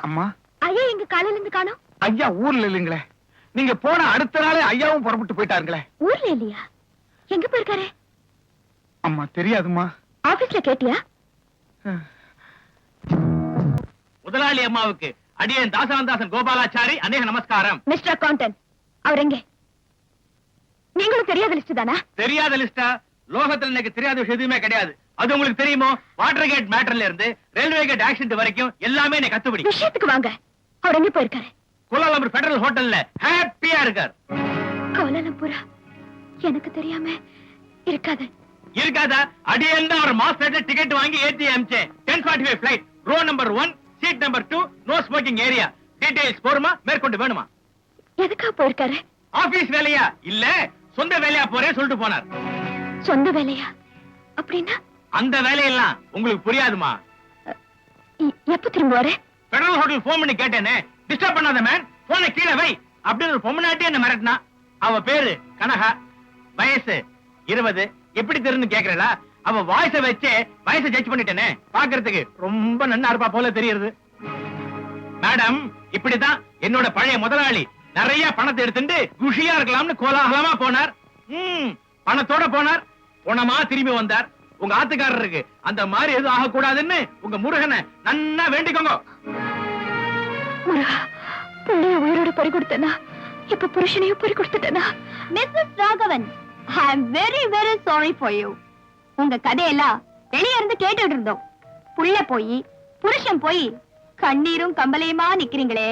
அம்மா, ஐயா எங்க காலையில இருந்து காணோம்? ஐயா ஊர்ல இல்லைங்களே. நீங்க போன அடுத்த நாளே ஐயாவும் புறப்பட்டு போயிட்டாருங்களே. ஊர்ல இல்லையா? எங்க போயிருக்காரு? அம்மா தெரியாதுமா. ஆபீஸ்ல கேட்டியா? முதலாளி அம்மாவுக்கு அடியேன் தாசவந்தாசன் கோபாலாச்சாரி அநேக நமஸ்காரம். மிஸ்டர் அக்கவுண்டன்ட், அவர் எங்க? நீங்களும் தெரியாத லிஸ்ட் தானா? தெரியாத லிஸ்டா? லோகத்துல எனக்கு தெரியாத விஷயம் எதுவுமே கிடையாது. அது உங்களுக்கு தெரியுமோ? வாட்டர் கேட் மேட்டர்ல இருந்து ரயில்வே கேட் ஆக்சிடென்ட் வரைக்கும் எல்லாமே எனக்கு கத்துபடி. விஷயத்துக்கு வாங்க. அவர் எங்க போயிருக்காரு? கோலாலம்பூர் பெடரல் ஹோட்டல்ல ஹாப்பியா இருக்கார். கோலாலம்பூரா? எனக்கு தெரியாம இருக்காது. இருக்காதா? அடியேன் தான் ஒரு மாஸ்டர் டிக்கெட் வாங்கி ஏத்தி அமிச்சேன். 10:45 flight, row number 1, seat number 2, no smoking area. Details போருமா? மேற்கொண்டு வேணுமா? எதுக்கா போயிருக்காரு? ஆபீஸ் வேலையா? இல்ல சொந்த வேலையா போறேன் சொல்லிட்டு போனார். சொந்த வேலையா? அப்படின்னா அந்த வேலையெல்லாம் உங்களுக்கு புரியாதுமா. எப்ப திரும்புவாரு? பெடரல் ஹோட்டல் போன் பண்ணி கேட்டேனே, டிஸ்டர்ப் பண்ணாத மேன், போனை கீழே வை அப்படின்னு ஒரு பொம்மநாட்டி என்ன மிரட்டினா. அவ பேரு கனகா, வயசு 20. எப்படி தெரிஞ்சு கேக்குறா? அவ வாய்ஸ வச்சே வயசை ஜட்ஜ் பண்ணிட்டேனே. பாக்குறதுக்கு ரொம்ப நன்னா இருப்பா போல தெரியுது. மேடம், இப்படிதான் என்னோட பழைய முதலாளி நிறைய பணத்தை எடுத்துட்டு குஷியா இருக்கலாம்னு கோலாகலமா போனார். பணத்தோட போனார். போனமா திரும்பி வந்தார். உங்க ஆத்துக்காரருக்கு அந்த மாதிரி எதுவும் ஆகக்கூடாதுன்னு உங்க முருகனை நன்னா வேண்டிக்கோங்க. முருகா, பிள்ளைய உயிரோட பறி கொடுத்தனா, இப்ப புருஷனையும் பறி கொடுத்துட்டனா. Mrs Raghavan, I am very very sorry for you. உங்க கதையெல்லாம் வெளிய இருந்து கேட்டுட்டு இருந்தோம். புள்ள போய் புருஷன் போய் கண்ணீரும் கம்பளையுமா நிக்கிறீங்களே,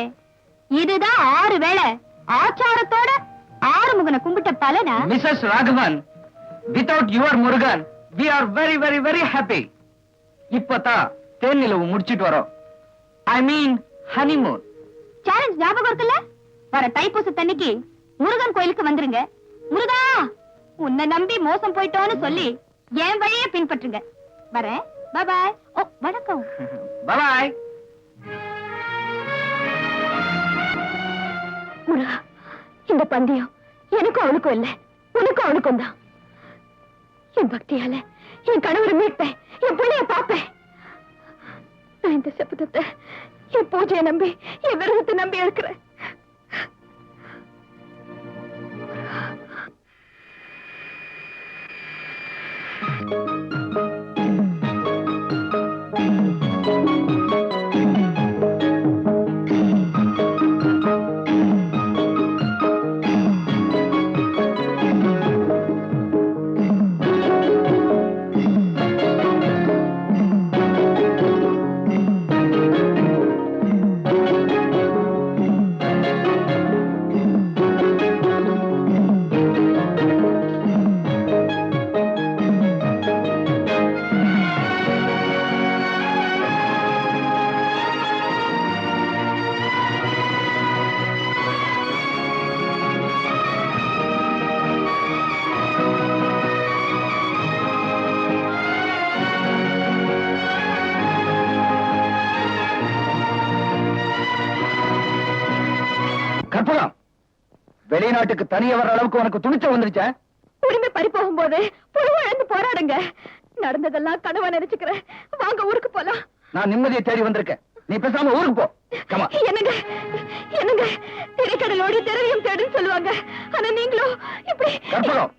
இதுதான் 6 வேளை ஆச்சாரத்தோட ஆறுமுகனை கும்பிட்ட பலனா? Mrs Raghavan, without your Murugan we are very very very happy. இப்பதான் தேனிலவு முடிச்சிட்டு வரோம். I mean honeymoon. சேலஞ்ச் ஞாபகம் இருக்குல்ல? வர தைப்பூசத்தன்னைக்கு முருகன் கோயிலுக்கு வந்துருங்க. முருகா, உன்னை நம்பி மோசம் போயிட்டோன்னு சொல்லி என் வழியை பின்பற்றுங்க. வரேன். By by. ஓ, வணக்கம். Bye bye. முருகா, இந்த பந்தயம் எனக்கும் அவனுக்கும் இல்ல, உனக்கும் அவனுக்கும் தான். என் பக்தியால என் கணவரை மீட்பேன், என் பிள்ளைய பாப்பேன். நான் இந்த சபதத்தை, என் பூஜையை நம்பி, என் விரதத்தை நம்பி இருக்கிறேன். கற்பகம், வெளிநாட்டுக்கு தனியா வர அளவுக்கு உனக்கு துணிச்ச வந்துருச்சா? உரிமை பறி போகும்போது புழுவ இழந்து போராடுங்க. நடந்ததெல்லாம் கனவா நினைச்சுக்கிறேன். வாங்க ஊருக்கு போலாம். நான் நிம்மதியை தேடி வந்திருக்கேன். நீ பேசாம ஊருக்கு போ. Come on. என்னங்க என்னங்க, திரைக்கடலோடு திரவியம் தேடுன்னு சொல்லுவாங்க. ஆனா நீங்களும் இப்படி. கற்பகம்,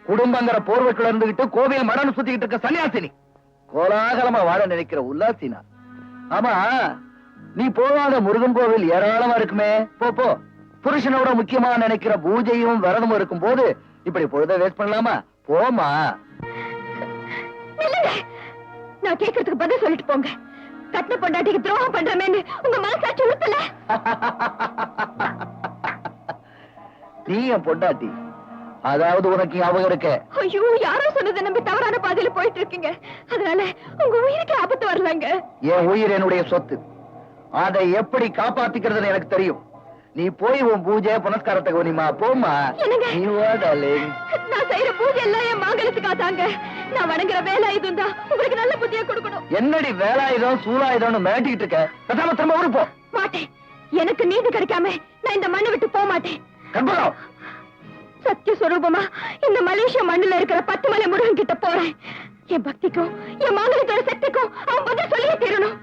குடும்பங்கிற போர்வைக்குள்ள இருந்துகிட்டு கோவில் மடம் சுத்திக்கிட்டு இருக்க சன்னியாசினி, கோலாகலமா வாழ நினைக்கிற உல்லாசினா. ஆமா, நீ போகாத முருகன் கோவில் ஏராளமா இருக்குமே. போ போ. புருஷனோட முக்கியமா நினைக்கிற பூஜையும் விரதமும் இருக்கும் போது இப்படி பொழுத வேஸ்ட் பண்ணலாமா? போமா. நான் கேட்கறதுக்கு பதில் சொல்லிட்டு போங்க. கட்டின பொண்டாட்டிக்கு துரோகம் பண்றமேன்னு உங்க மனசாட்சி உறுத்தல? நீ என் பொண்டாட்டி, அதாவது உனக்கு ஞாபகம் இருக்க? ஐயோ, யாரோ சொன்னதை நம்பி தவறான பாதையில போயிட்டு இருக்கீங்க. அதனால உங்க உயிருக்கு ஆபத்து வரலாங்க. என் உயிர் என்னுடைய சொத்து. அதை எப்படி காப்பாத்திக்கிறதுன்னு எனக்கு தெரியும். நீ போய் உன் பூஜை புனஸ்காரத்தை கவனிமா. போமா. நான் செய்யற பூஜை எல்லாம் என் மாங்கலத்துக்காதாங்க. நான் வணங்குற வேலாயுதம் தான் உங்களுக்கு நல்ல புத்தியை கொடுக்கணும். என்னடி வேலாயுதம் சூலாயுதம்னு மிரட்டிக்கிட்டு இருக்க? பேசாம திரும்ப ஊருக்கு போ. மாட்டேன். எனக்கு நீதி கிடைக்காம நான் இந்த மண்ணை விட்டு போக மாட்டேன். கற்பகம், சத்திய சொரூபமா இந்த மலேசியா மண்ணுல இருக்கிற 10 மலை முருகன் கிட்ட போறேன். என் பக்திக்கும் என் மாங்கலத்தோட சக்திக்கும் அவன் பதில் சொல்லியே தீரணும்.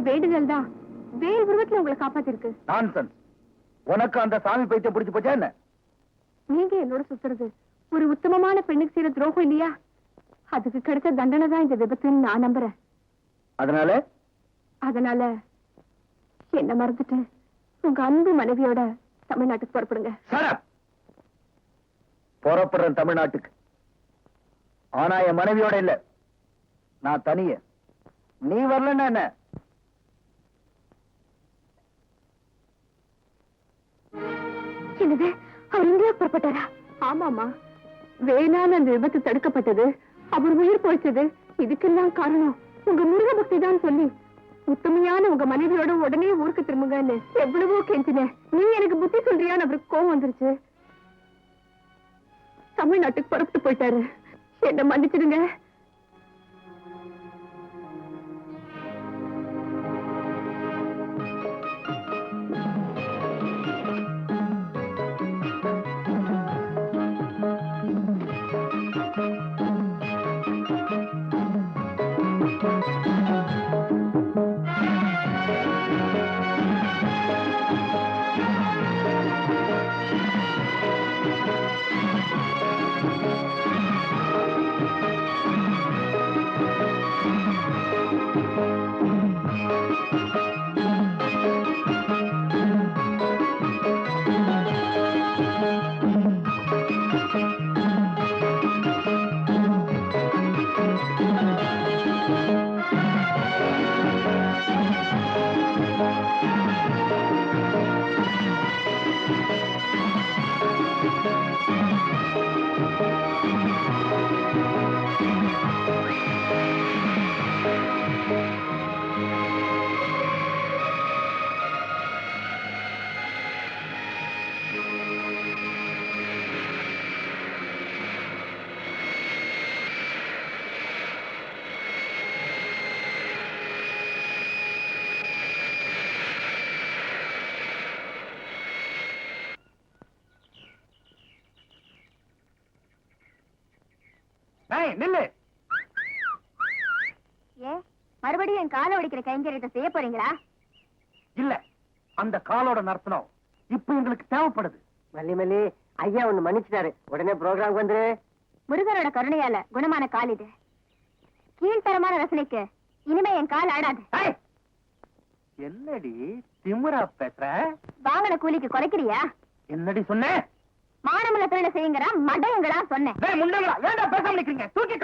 வேண்டுதல் தான் வேறு உருவத்துல உங்களை காப்பாத்திருக்கு. நான்சென்ஸ். உனக்கு அந்த சாமி பைத்தியம் பிடிச்சு போச்சா என்ன? நீங்க என்னோட சுத்துறது ஒரு உத்தமமான பெண்ணுக்கு செய்யற துரோகம் இல்லையா? அதுக்கு கிடைச்ச தண்டனை தான் இந்த விபத்துன்னு நான் நம்புறேன். அதனால என்ன மறந்துட்டு உங்க அன்பு மனைவியோட தமிழ்நாட்டுக்கு புறப்படுங்க. புறப்படுறேன் தமிழ்நாட்டுக்கு. ஆனா என் மனைவியோட இல்ல, நான் தனிய. நீ வரலன்னா என்ன? என்னது, அவர் இந்தியா புறப்பட்டாரா? ஆமாமா, வேணான்னு அந்த விபத்து தடுக்கப்பட்டது, அவர் உயிர் போயிச்சது. இதுக்கெல்லாம் காரணம் உங்க முருக பக்தி தான் சொல்லி உத்தமையான உங்க மனைவியோட உடனே ஊருக்கு திரும்புங்கன்னு எவ்வளவோ கெஞ்சினேன். நீ எனக்கு புத்தி சொல்றியான்னு அவருக்கு கோவம் வந்துருச்சு. தமிழ்நாட்டுக்கு புறப்பட்டு போயிட்டாரு. என்ன மன்னிச்சிடுங்க. நில்லு. மறுபடியும் என் காலை ஒடிக்கிற கைங்கரியத்தை செய்ய போறீங்களா? இல்ல, அந்த காலோட நர்த்தனம் இப்ப எங்களுக்கு தேவைப்படுது. மல்லி மல்லி, ஐயா ஒண்ணு மன்னிச்சிட்டாரு. உடனே ப்ரோக்ராம் வந்துரு. முருகனோட கருணையால குணமான கால் இது. கீழ்த்தரமான ரசனைக்கு இனிமே என் கால் ஆடாது. என்னடி திமுறா பேசுற? வாங்கின கூலிக்கு குறைக்கிறியா? என்னடி சொன்ன? மானமுள்ள தொழிலை செய்யுங்கிறா மடையங்களா சொன்னேன். முண்டங்களா வேண்டாம், பேசாம நிக்கிறீங்க. தூக்கி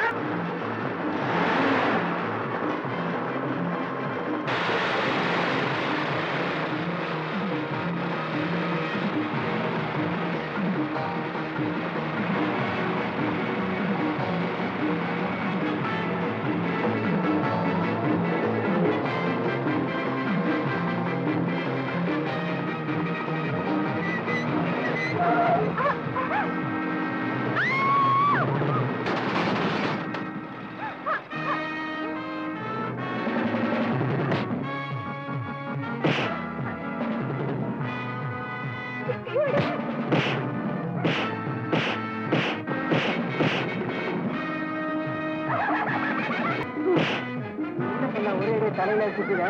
ஒரே தலையில சுத்துற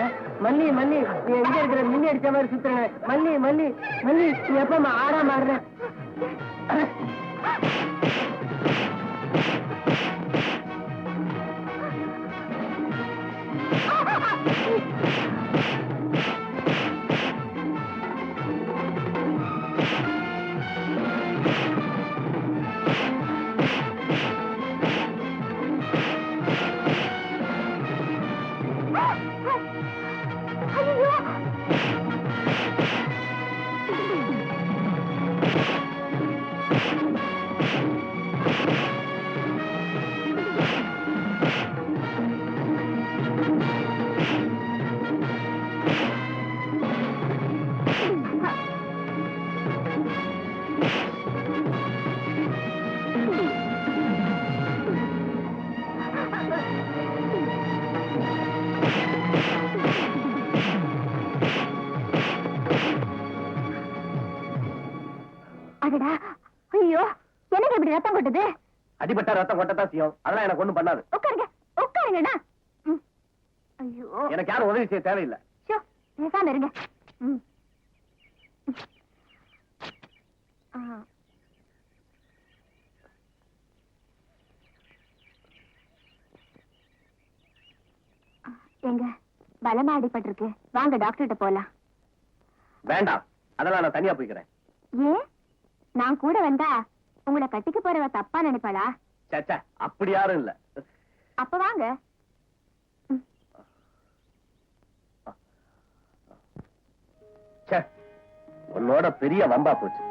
மல்லி மல்லி, நீ எங்க இருக்கிற மின்னி அடிச்ச மாதிரி சுத்துற மல்லி மல்லி மல்லி, நீ எப்ப ஆடாம ஆடுற? அடடா, ஐயோ, எனக்கு இப்படி ரத்தம் கொட்டுது. அடிபட்ட ரத்தம் கொட்டத்தான் செய்யும். அதெல்லாம் எனக்கு ஒண்ணும் பண்ணாது. உட்காருங்க, உட்காருங்கண்ணா. ஐயோ எனக்கு யாரும் உதவி செய்ய தேவையில்லை. ஷோ, பேசாம இருங்க. ம். ஆ. எங்க பலமா அடிபட்டிருக்கு, வாங்க டாக்டர்கிட்ட போலாம். வேண்டாம், அதெல்லாம் நான் தனியா போய்க்கிறேன். ஏன் நான் கூட வந்தா உங்களை கட்டிக்க போறவ தப்பா நினைப்பாளா? சேச்சா, அப்படி யாரும் இல்ல. அப்ப வாங்க. ச்சே, உன்னோட பெரிய வம்பா போச்சு.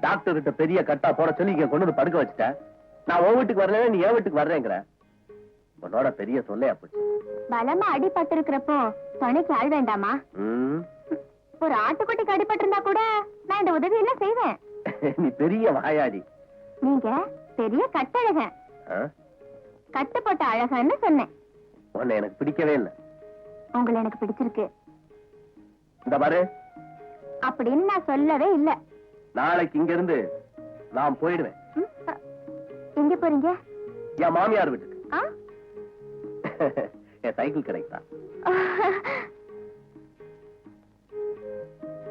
டாக்டர் கிட்ட பெரிய கட்டா போட சொல்லி இங்க கொண்டு வந்து படுக்க வச்சுட்டேன். நான் உன் வீட்டுக்கு வரல, நீ என் வீட்டுக்கு வர்றேங்கிற. உன்னோட பெரிய சொல்லையா போச்சு. பலமா அடிபட்டு இருக்கிறப்போ துணைக்கு ஆள் வேண்டாமா? ம். ஒரு ஆட்டுக்குட்டிக்கு அடிபட்டு இருந்தா கூட நான் இந்த உதவி எல்லாம் செய்வேன். நீ பெரிய வாயாடி. நீங்க பெரிய கட்டழகன். ஆ? கட்டு போட்ட அழகன்னு சொன்னேன். உன்னை எனக்கு பிடிக்கவே இல்லை. உங்களை எனக்கு பிடிச்சிருக்கு இந்த பாரு, அப்படின்னு நான் சொல்லவே இல்ல. நாளைக்கு இங்க இருந்து நான் போயிடுவேன். ம், எங்க போறீங்க? என் மாமியார் வீட்டுக்கு. ஆ? என் சைக்கிள் கிடைக்கா.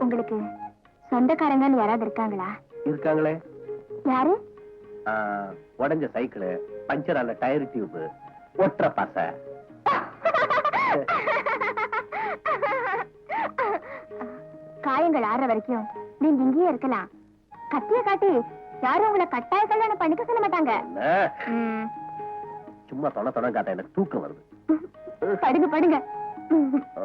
உங்களுக்கு சொந்தக்காரங்கன்னு யாராவது இருக்காங்களா? இருக்காங்களே. யாரு? ஆ, உடைஞ்ச சைக்கிள், பஞ்சர் ஆன டயர் டியூப், ஒற்ற பசை. காயங்கள் ஆற வரைக்கும் நீங்க இங்கேயே இருக்கலாம். கத்திய காட்டி யாரும் உங்களை கட்டாய கல்யாணம் பண்ணிக்க சொல்ல மாட்டாங்க. என்ன? ம். சும்மா தொண காட்ட எனக்கு தூக்கம் வருது. படுங்க படுங்க. ஆ.